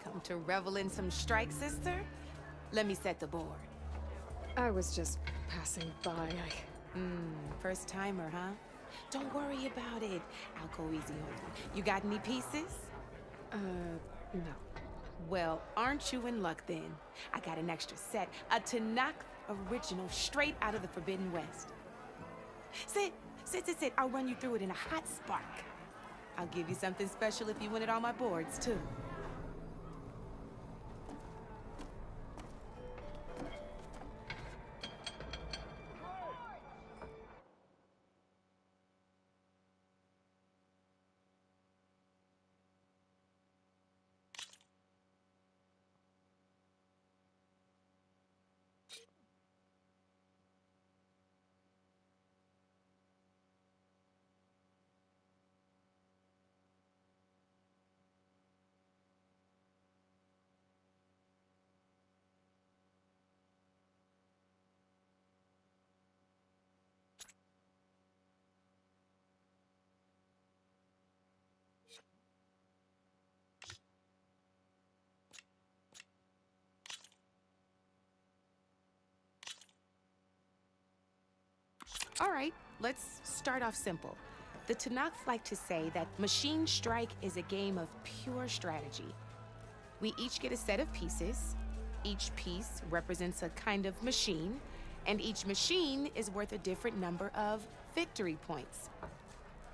Come to revel in some strike, sister? Let me set the board. I was just passing by. First timer, huh? Don't worry about it. I'll go easy on you. You got any pieces? No. Well, aren't you in luck then? I got an extra set, a Tanakh original straight out of the Forbidden West. Sit. I'll run you through it in a hot spark. I'll give you something special if you win at all my boards, too. All right, let's start off simple. The Tanakh like to say that Machine Strike is a game of pure strategy. We each get a set of pieces. Each piece represents a kind of machine, and each machine is worth a different number of victory points.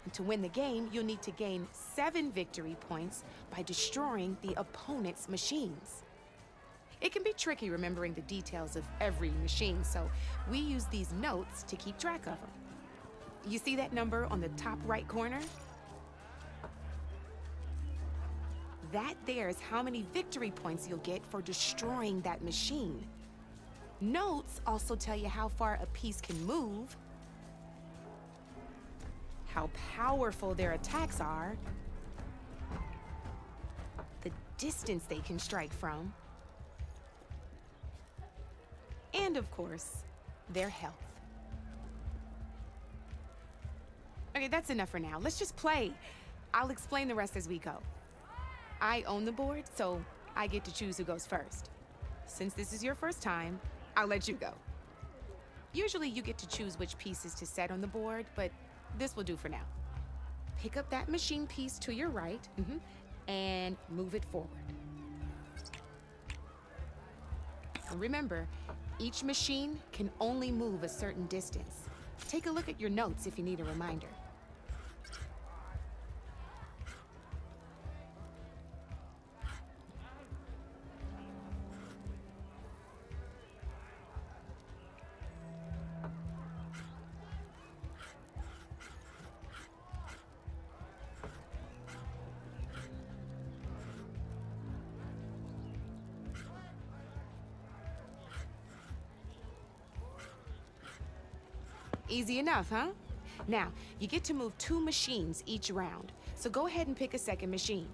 And to win the game, you'll need to gain 7 victory points by destroying the opponent's machines. It can be tricky remembering the details of every machine, so we use these notes to keep track of them. You see that number on the top right corner? That there is how many victory points you'll get for destroying that machine. Notes also tell you how far a piece can move, how powerful their attacks are, the distance they can strike from, and of course, their health. Okay, that's enough for now. Let's just play. I'll explain the rest as we go. I own the board, so I get to choose who goes first. Since this is your first time, I'll let you go. Usually you get to choose which pieces to set on the board, but this will do for now. Pick up that machine piece to your right, and move it forward. And remember, each machine can only move a certain distance. Take a look at your notes if you need a reminder. Easy enough, huh? Now, you get to move 2 machines each round, so go ahead and pick a second machine.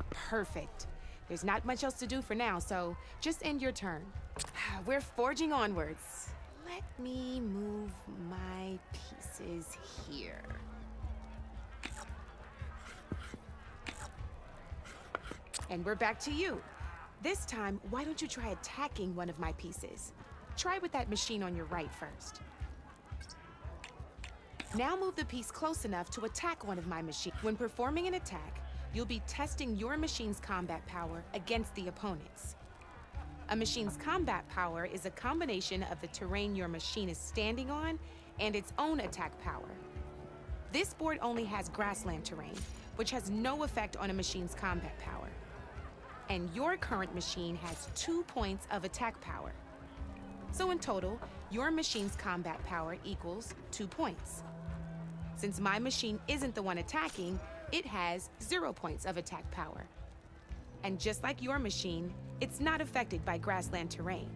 Perfect. There's not much else to do for now, so just end your turn. We're forging onwards. Let me move my pieces here. And we're back to you. This time, why don't you try attacking one of my pieces? Try with that machine on your right first. Now move the piece close enough to attack one of my machines. When performing an attack, you'll be testing your machine's combat power against the opponent's. A machine's combat power is a combination of the terrain your machine is standing on and its own attack power. This board only has grassland terrain, which has no effect on a machine's combat power. And your current machine has 2 points of attack power. So in total, your machine's combat power equals 2 points. Since my machine isn't the one attacking, it has 0 points of attack power. And just like your machine, it's not affected by grassland terrain.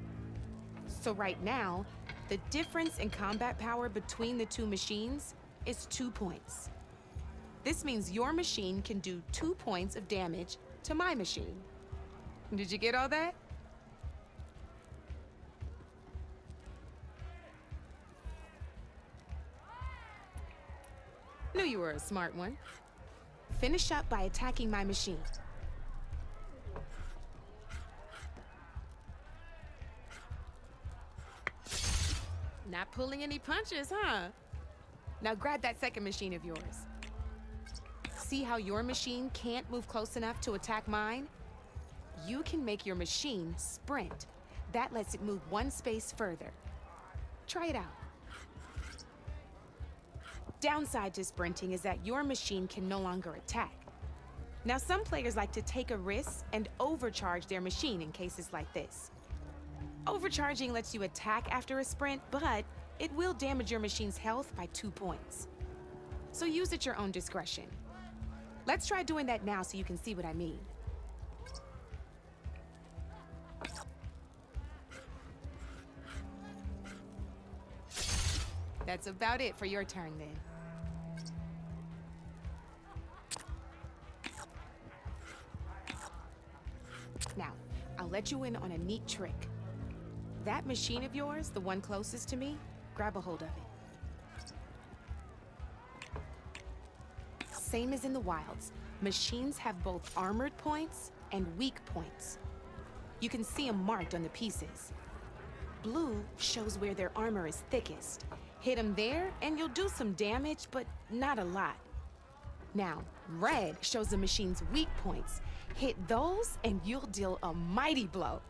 So right now, the difference in combat power between the 2 machines is 2 points. This means your machine can do 2 points of damage to my machine. Did you get all that? Knew you were a smart one. Finish up by attacking my machine. Not pulling any punches, huh? Now grab that second machine of yours. See how your machine can't move close enough to attack mine? You can make your machine sprint. That lets it move one space further. Try it out. Downside to sprinting is that your machine can no longer attack. Now, some players like to take a risk and overcharge their machine in cases like this. Overcharging lets you attack after a sprint, but it will damage your machine's health by 2 points. So use at your own discretion. Let's try doing that now so you can see what I mean. That's about it for your turn then. Now, I'll let you in on a neat trick. That machine of yours, the one closest to me, grab a hold of it. Same as in the wilds, machines have both armored points and weak points. You can see them marked on the pieces. Blue shows where their armor is thickest. Hit them there, and you'll do some damage, but not a lot. Now, red shows the machine's weak points. Hit those, and you'll deal a mighty blow.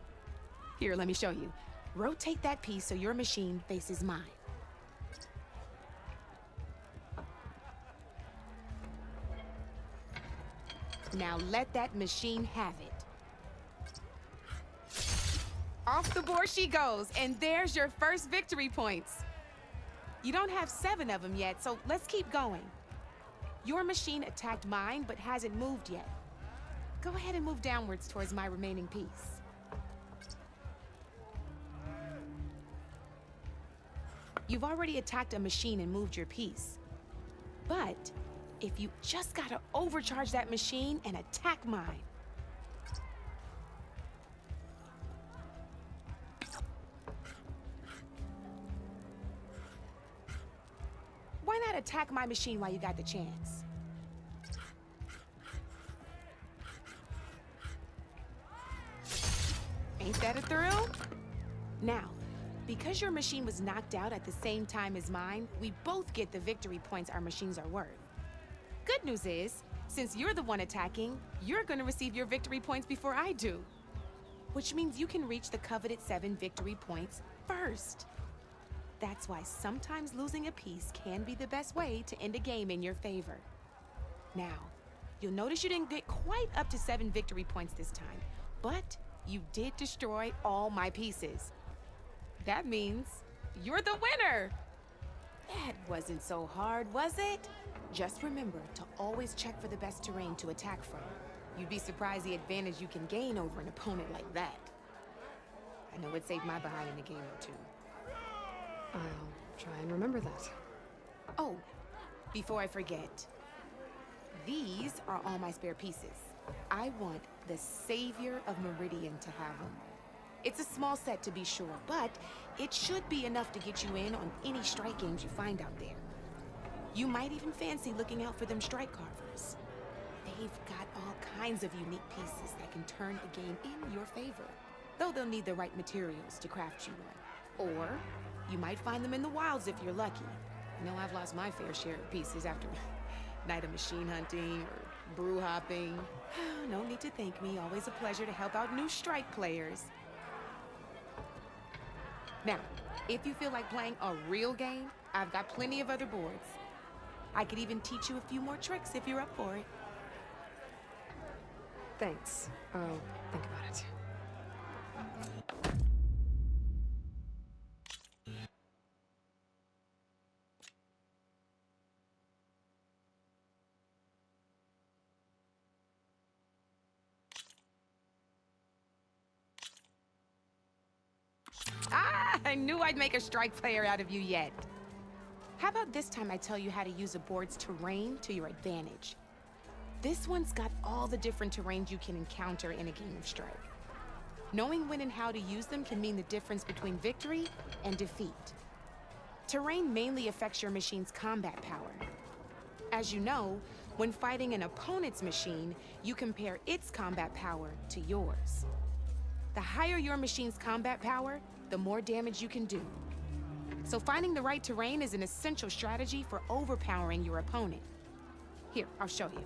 Here, let me show you. Rotate that piece so your machine faces mine. Now let that machine have it. Off the board she goes, and there's your first victory points. You don't have 7 of them yet, so let's keep going. Your machine attacked mine, but hasn't moved yet. Go ahead and move downwards towards my remaining piece. You've already attacked a machine and moved your piece. But if you just gotta overcharge that machine and attack mine. Why not attack my machine while you got the chance? Ain't that a thrill? Now, because your machine was knocked out at the same time as mine, we both get the victory points our machines are worth. Good news is, since you're the one attacking, you're gonna receive your victory points before I do. Which means you can reach the coveted 7 victory points first. That's why sometimes losing a piece can be the best way to end a game in your favor. Now, you'll notice you didn't get quite up to 7 victory points this time, but you did destroy all my pieces. That means you're the winner! That wasn't so hard, was it? Just remember to always check for the best terrain to attack from. You'd be surprised the advantage you can gain over an opponent like that. I know it saved my behind in a game or two. I'll try and remember that. Oh, before I forget, these are all my spare pieces. I want the Savior of Meridian to have them. It's a small set to be sure, but it should be enough to get you in on any strike games you find out there. You might even fancy looking out for them strike carvers. They've got all kinds of unique pieces that can turn a game in your favor, though they'll need the right materials to craft you one. Or you might find them in the wilds if you're lucky. You know, I've lost my fair share of pieces after night of machine hunting or brew hopping. No need to thank me. Always a pleasure to help out new strike players. Now, if you feel like playing a real game, I've got plenty of other boards. I could even teach you a few more tricks if you're up for it. Thanks. I'll think about it. I knew I'd make a strike player out of you yet. How about this time I tell you how to use a board's terrain to your advantage? This one's got all the different terrains you can encounter in a game of Strike. Knowing when and how to use them can mean the difference between victory and defeat. Terrain mainly affects your machine's combat power. As you know, when fighting an opponent's machine, you compare its combat power to yours. The higher your machine's combat power, the more damage you can do. So finding the right terrain is an essential strategy for overpowering your opponent. Here, I'll show you.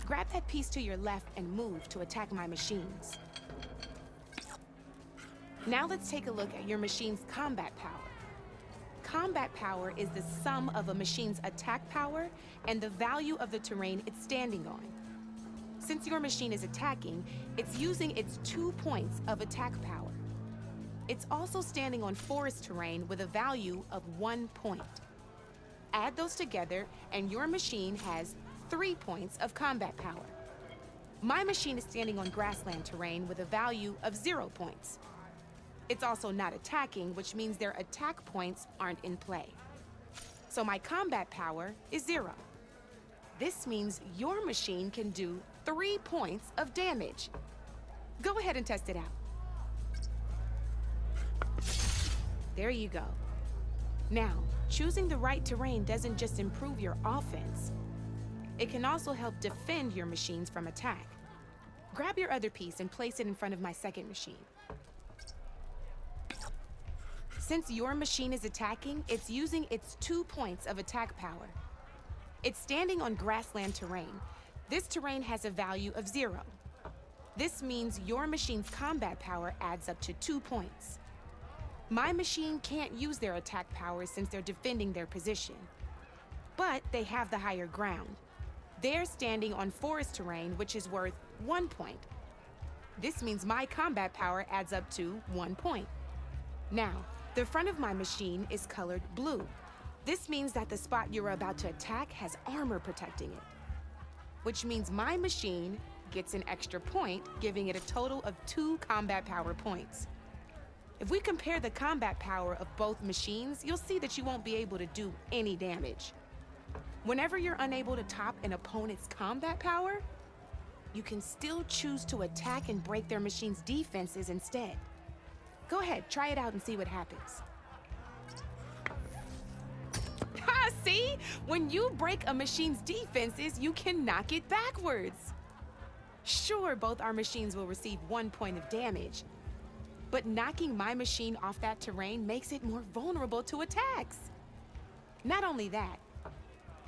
Grab that piece to your left and move to attack my machines. Now let's take a look at your machine's combat power. Combat power is the sum of a machine's attack power and the value of the terrain it's standing on. Since your machine is attacking, it's using its 2 points of attack power. It's also standing on forest terrain with a value of 1 point. Add those together, and your machine has 3 points of combat power. My machine is standing on grassland terrain with a value of 0 points. It's also not attacking, which means their attack points aren't in play. So my combat power is 0. This means your machine can do 3 points of damage. Go ahead and test it out. There you go. Now, choosing the right terrain doesn't just improve your offense. It can also help defend your machines from attack. Grab your other piece and place it in front of my second machine. Since your machine is attacking, it's using its 2 points of attack power. It's standing on grassland terrain. This terrain has a value of 0. This means your machine's combat power adds up to 2 points. My machine can't use their attack power since they're defending their position. But they have the higher ground. They're standing on forest terrain, which is worth 1 point. This means my combat power adds up to 1 point. Now, the front of my machine is colored blue. This means that the spot you're about to attack has armor protecting it, which means my machine gets an extra point, giving it a total of 2 combat power points. If we compare the combat power of both machines, you'll see that you won't be able to do any damage. Whenever you're unable to top an opponent's combat power, you can still choose to attack and break their machine's defenses instead. Go ahead, try it out and see what happens. Ha, see? When you break a machine's defenses, you can knock it backwards. Sure, both our machines will receive 1 point of damage, but knocking my machine off that terrain makes it more vulnerable to attacks. Not only that,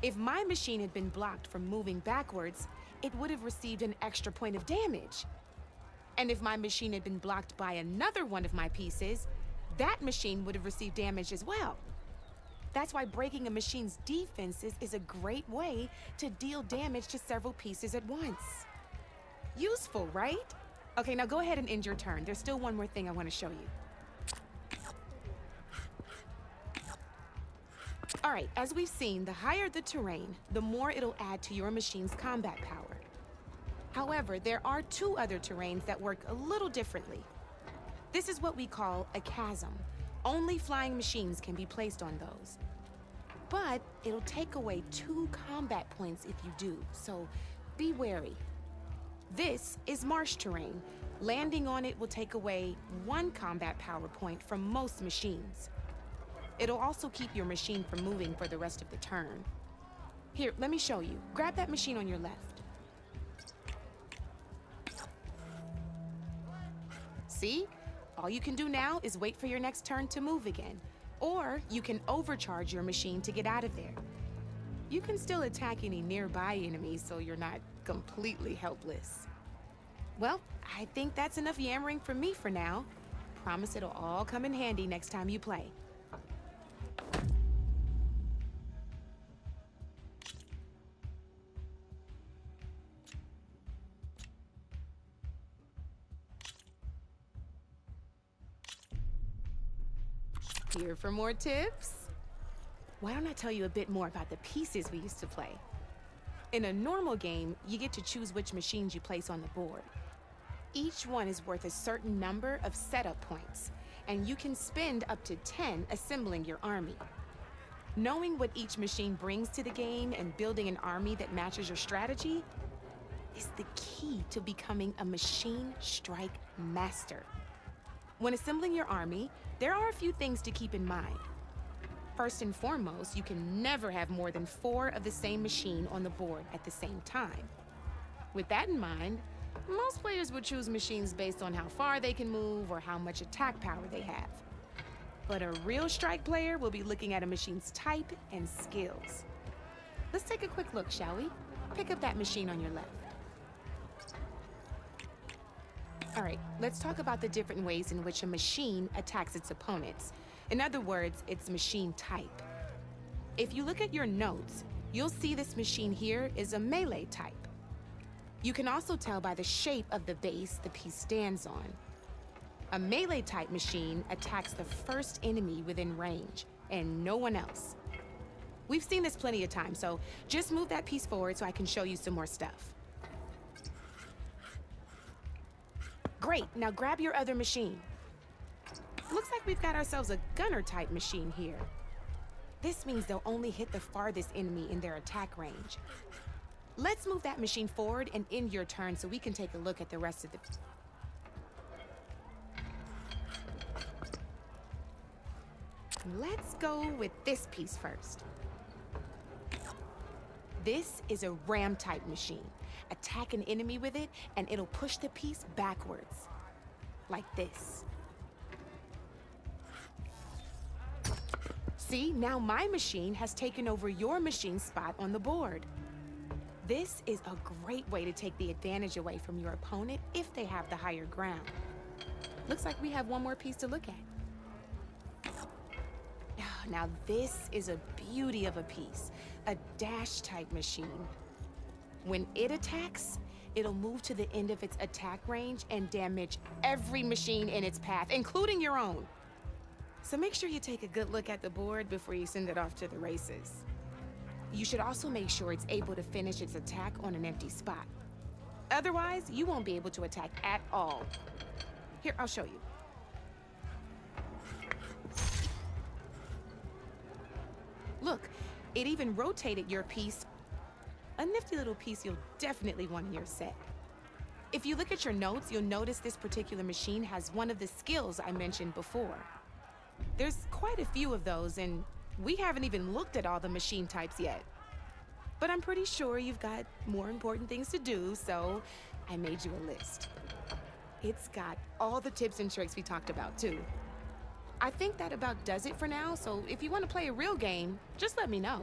if my machine had been blocked from moving backwards, it would have received an extra point of damage. And if my machine had been blocked by another one of my pieces, that machine would have received damage as well. That's why breaking a machine's defenses is a great way to deal damage to several pieces at once. Useful, right? Okay, now go ahead and end your turn. There's still one more thing I want to show you. All right, as we've seen, the higher the terrain, the more it'll add to your machine's combat power. However, there are 2 other terrains that work a little differently. This is what we call a chasm. Only flying machines can be placed on those. But it'll take away 2 combat points if you do, so be wary. This is marsh terrain. Landing on it will take away 1 combat power point from most machines. It'll also keep your machine from moving for the rest of the turn. Here, let me show you. Grab that machine on your left. See? All you can do now is wait for your next turn to move again. Or you can overcharge your machine to get out of there. You can still attack any nearby enemies so you're not completely helpless. Well, I think that's enough yammering from me for now. Promise it'll all come in handy next time you play. Here for more tips? Why don't I tell you a bit more about the pieces we used to play? In a normal game, you get to choose which machines you place on the board. Each one is worth a certain number of setup points, and you can spend up to 10 assembling your army. Knowing what each machine brings to the game and building an army that matches your strategy, is the key to becoming a machine strike master. When assembling your army, there are a few things to keep in mind. First and foremost, you can never have more than 4 of the same machine on the board at the same time. With that in mind, most players would choose machines based on how far they can move or how much attack power they have. But a real strike player will be looking at a machine's type and skills. Let's take a quick look, shall we? Pick up that machine on your left. All right, let's talk about the different ways in which a machine attacks its opponents. In other words, its machine type. If you look at your notes, you'll see this machine here is a melee type. You can also tell by the shape of the base the piece stands on. A melee type machine attacks the first enemy within range, and no one else. We've seen this plenty of times, so just move that piece forward so I can show you some more stuff. Great, now grab your other machine. Looks like we've got ourselves a gunner type machine here. This means they'll only hit the farthest enemy in their attack range. Let's move that machine forward and end your turn so we can take a look at the rest of the... Let's go with this piece first. This is a ram type machine. Attack an enemy with it and it'll push the piece backwards. Like this. See, now my machine has taken over your machine's spot on the board. This is a great way to take the advantage away from your opponent if they have the higher ground. Looks like we have one more piece to look at. Now this is a beauty of a piece, a dash type machine. When it attacks, it'll move to the end of its attack range and damage every machine in its path, including your own. So make sure you take a good look at the board before you send it off to the races. You should also make sure it's able to finish its attack on an empty spot. Otherwise, you won't be able to attack at all. Here, I'll show you. Look, it even rotated your piece. A nifty little piece you'll definitely want in your set. If you look at your notes, you'll notice this particular machine has one of the skills I mentioned before. There's quite a few of those, and we haven't even looked at all the machine types yet. But I'm pretty sure you've got more important things to do, so I made you a list. It's got all the tips and tricks we talked about, too. I think that about does it for now, so if you want to play a real game, just let me know.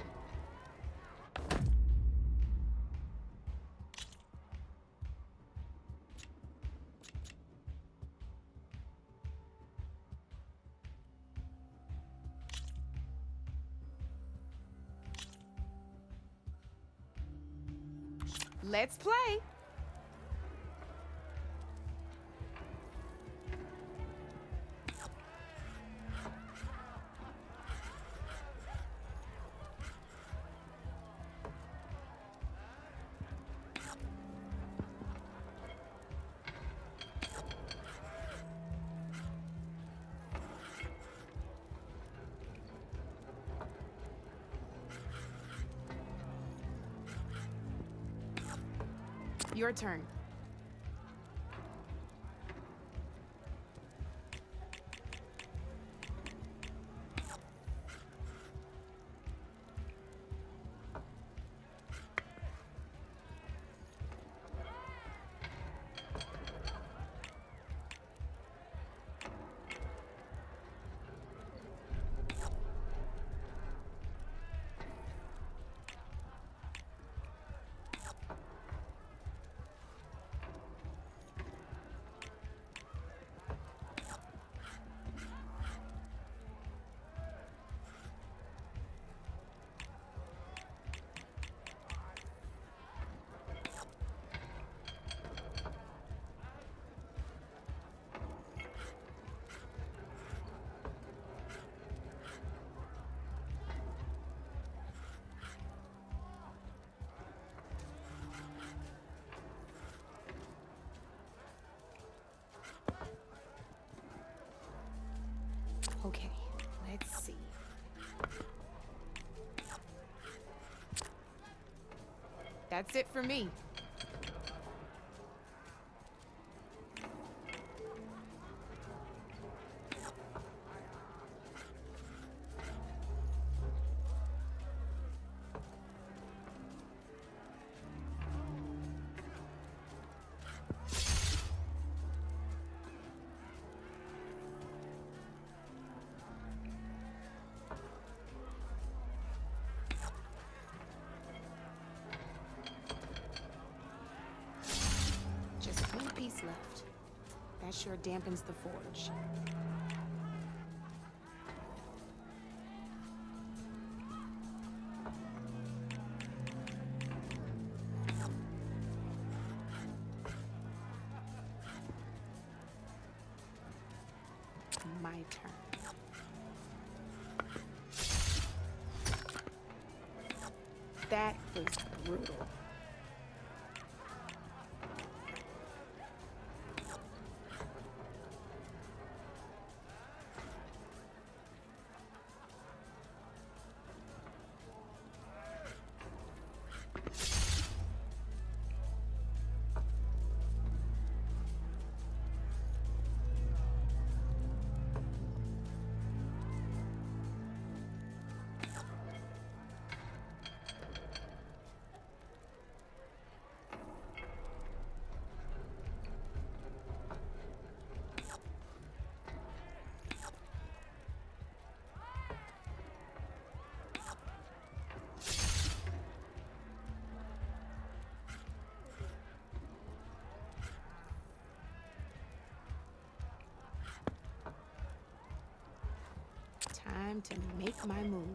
Let's play! Your turn. Okay, let's see. That's it for me. That sure dampens the forge. My turn. That was brutal. Time to make my move.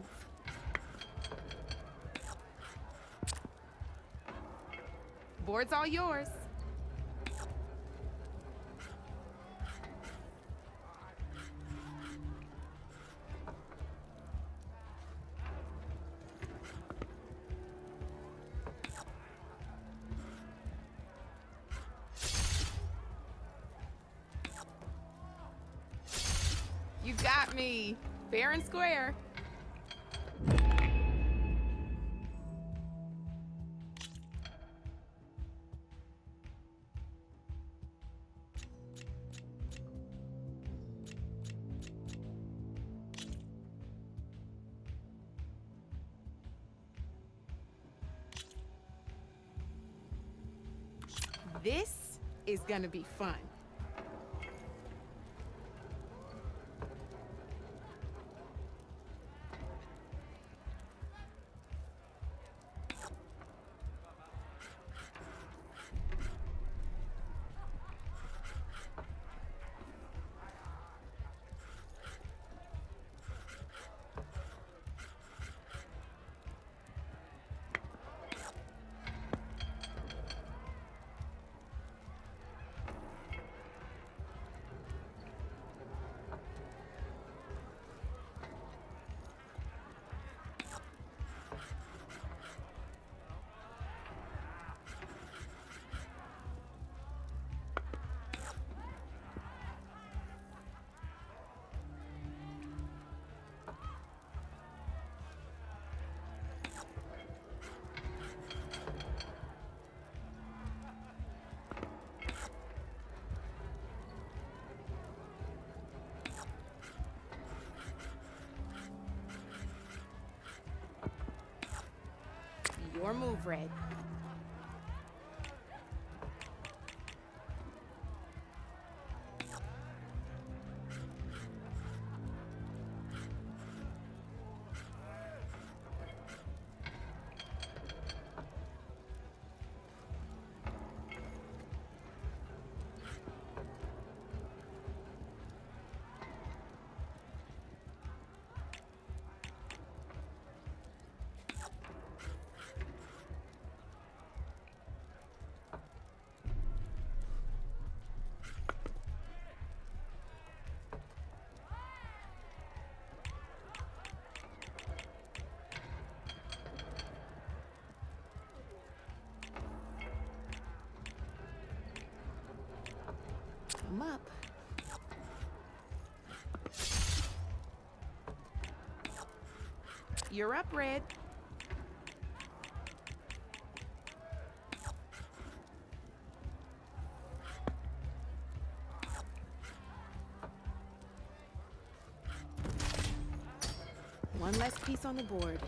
Board's all yours. You got me. Fair and square. This is gonna be fun. Your move, Red. I'm up. You're up, Red. One less piece on the board.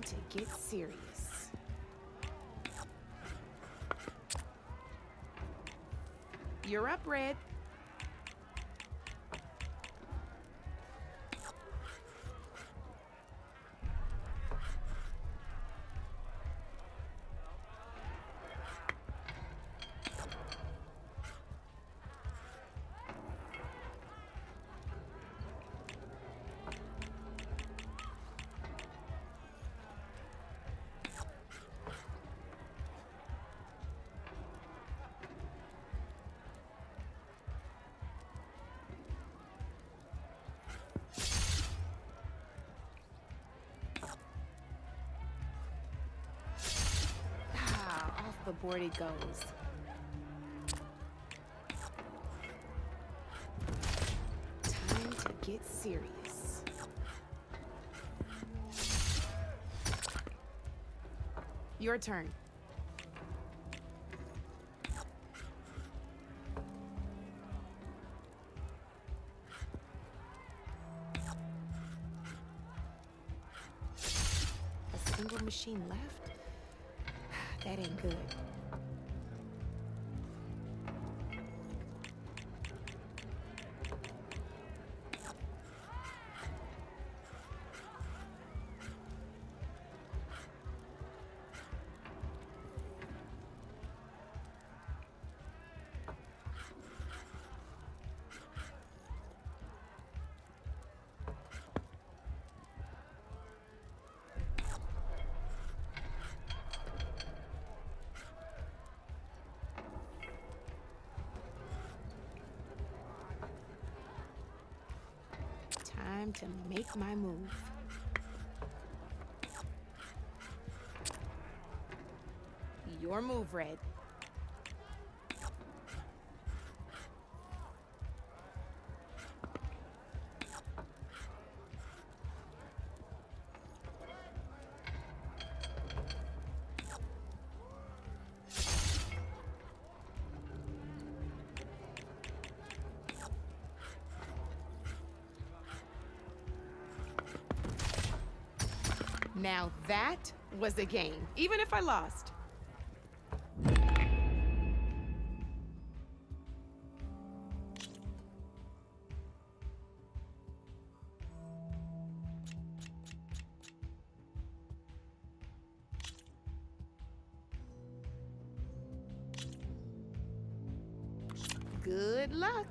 to get serious. You're up, Red. Off the board it goes. Time to get serious. Your turn. A single machine left? That ain't good. Time to make my move. Your move, Red. Now that was a game, even if I lost. Good luck.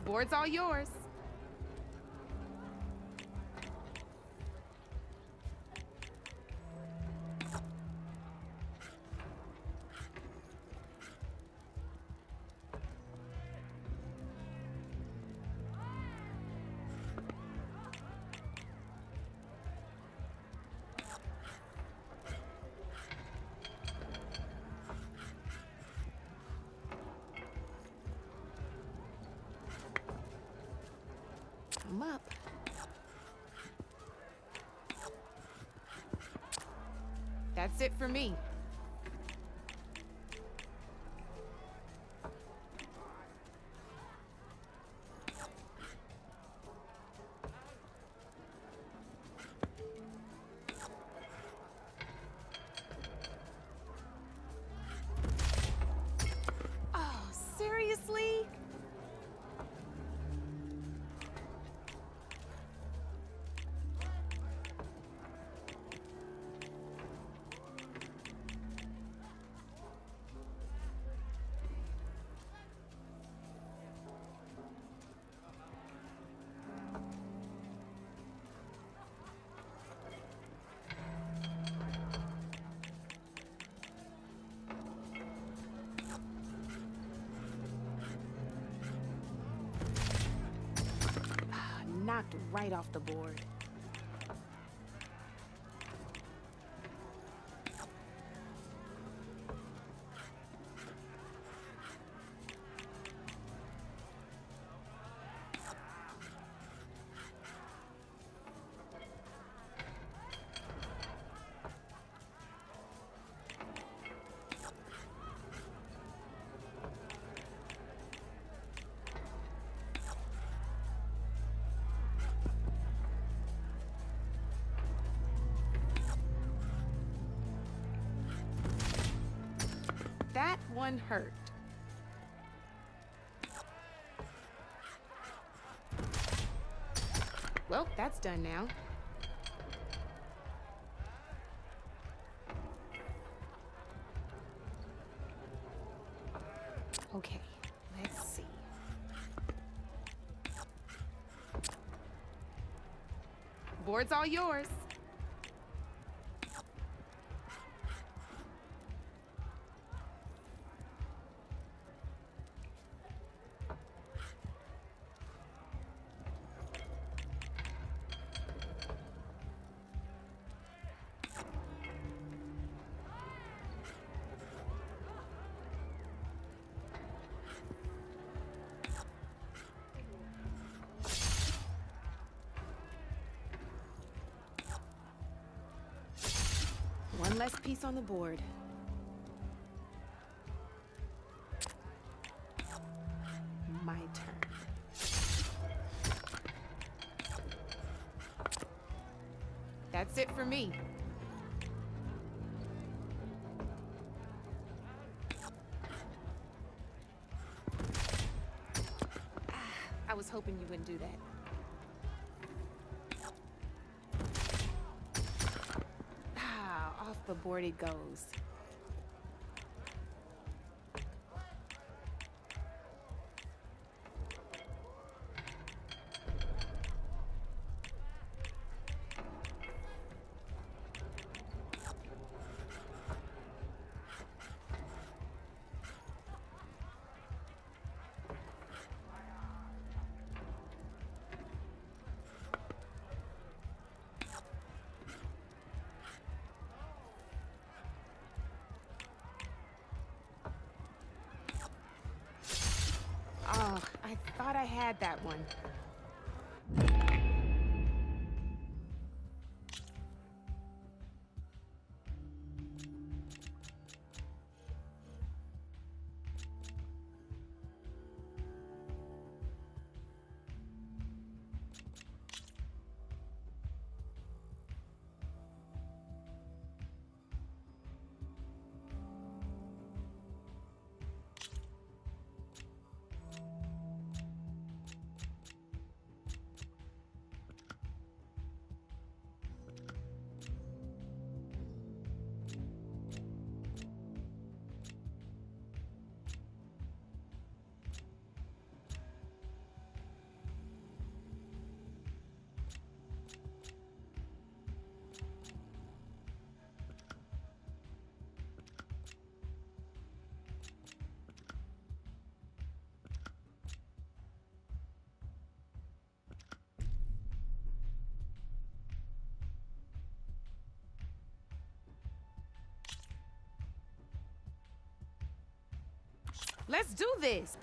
Board's all yours. I'm up. That's it for me. knocked right off the board. That one hurt. Well, that's done now. Okay, let's see. Board's all yours. One less piece on the board. My turn. That's it for me. I was hoping you wouldn't do that. Off the board it goes. Oh, I thought I had that one. Let's do this!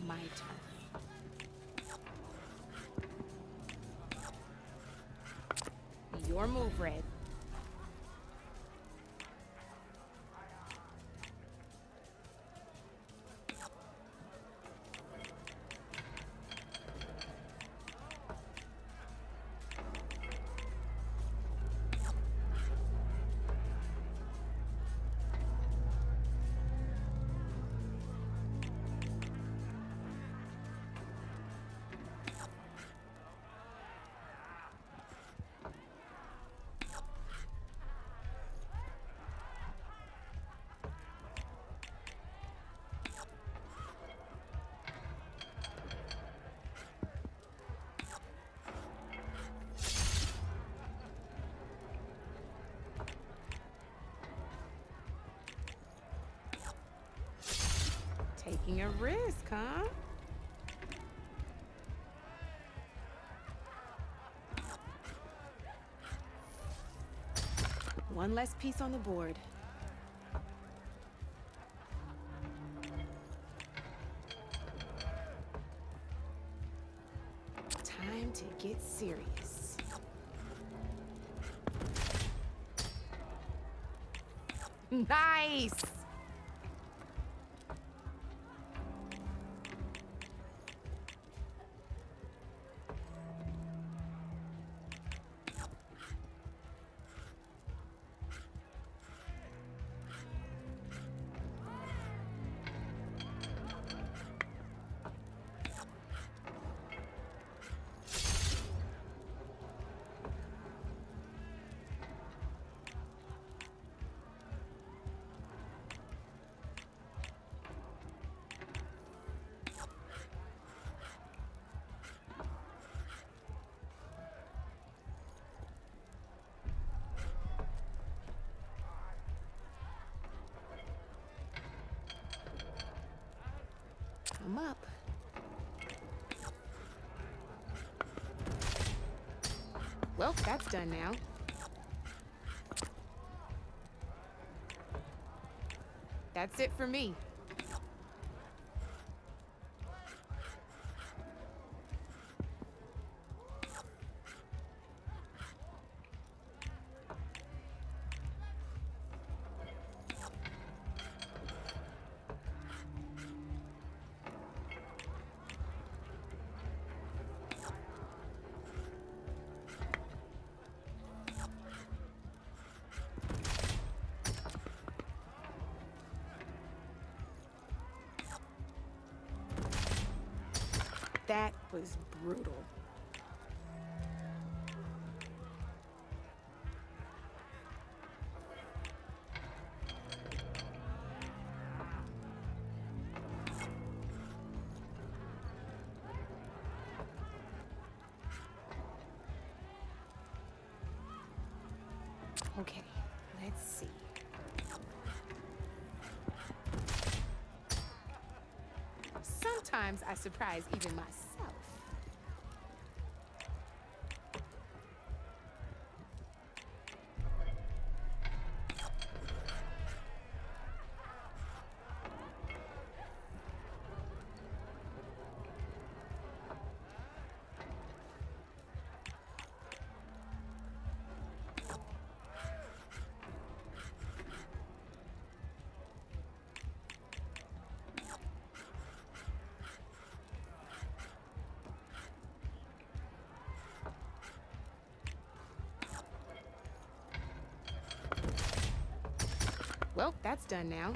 My turn. Your move, Red. Taking a risk, huh? One less piece on the board. Time to get serious. Nice! I'm up. Well, that's done now. That's it for me. That was brutal. Okay, let's see. Sometimes I surprise even myself. Well, that's done now.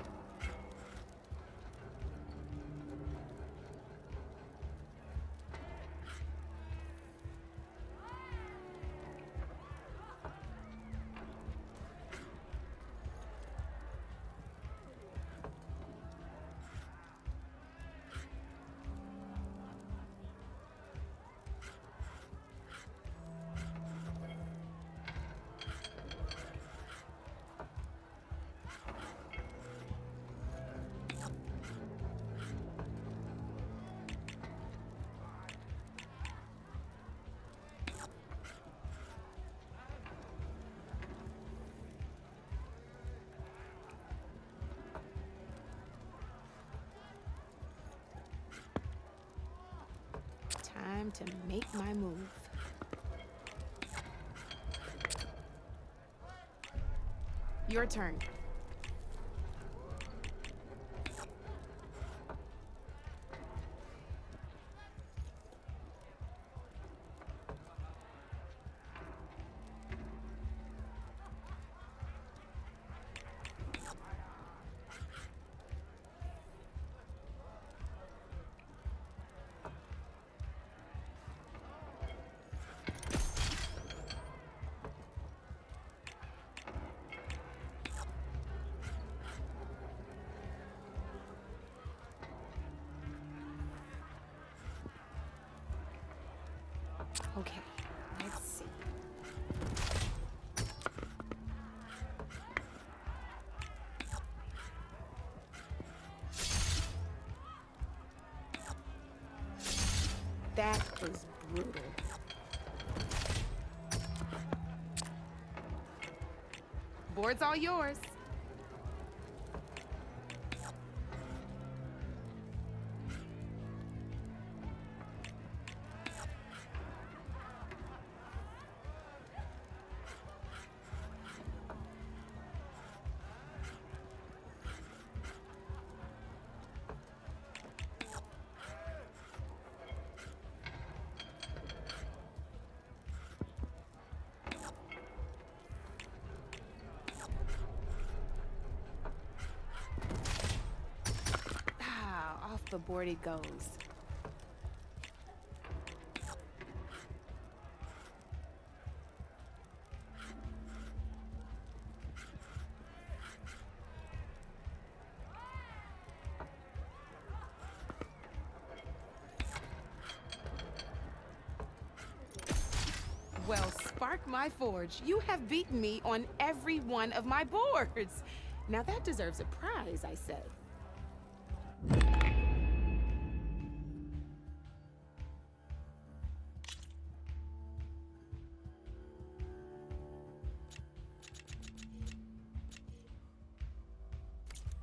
Time to make my move. Your turn. Okay, let's see. That was brutal. Board's all yours. Off the board it goes. Well, spark my forge. You have beaten me on every one of my boards. Now that deserves a prize, I say.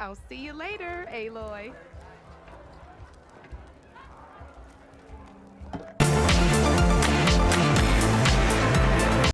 I'll see you later, Aloy.